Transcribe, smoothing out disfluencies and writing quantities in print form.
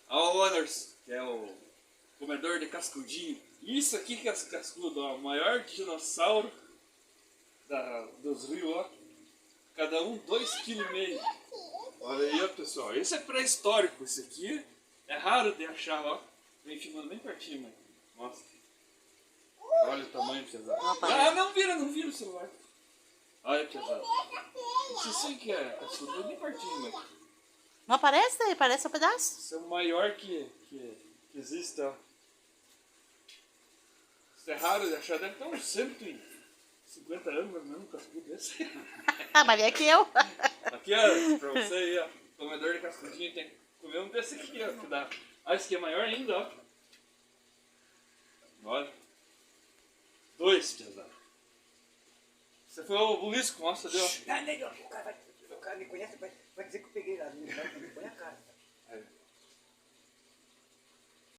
Ao Anderson, que é o comedor de cascudinho. Isso aqui que é cascudo, ó, o maior dinossauro dos rios, ó. Cada um 2,5 kg. Olha aí, ó, pessoal. Esse é pré-histórico. Esse aqui é raro de achar, ó. Vem filmando bem pertinho, mãe. Mostra. Olha o tamanho, pesado. Ah, não vira o celular. Olha, pesado. Esse sim que é cascudo, bem pertinho, mãe. Não aparece aí? Parece um pedaço? Esse é o maior que existe, ó. Isso é raro de achar. Deve ter uns 150 anos, mas não cascudo desse. Ah, mas é que eu. Aqui, ó, pra você aí, ó. Comedor de cascudinho tem que comer um desse aqui, ó. Que dá. Ah, esse aqui é maior ainda, ó. Olha. 2, pesado. Você foi o bulisco, nossa, deu. Não, o cara me conhece, vai dizer que eu peguei lá.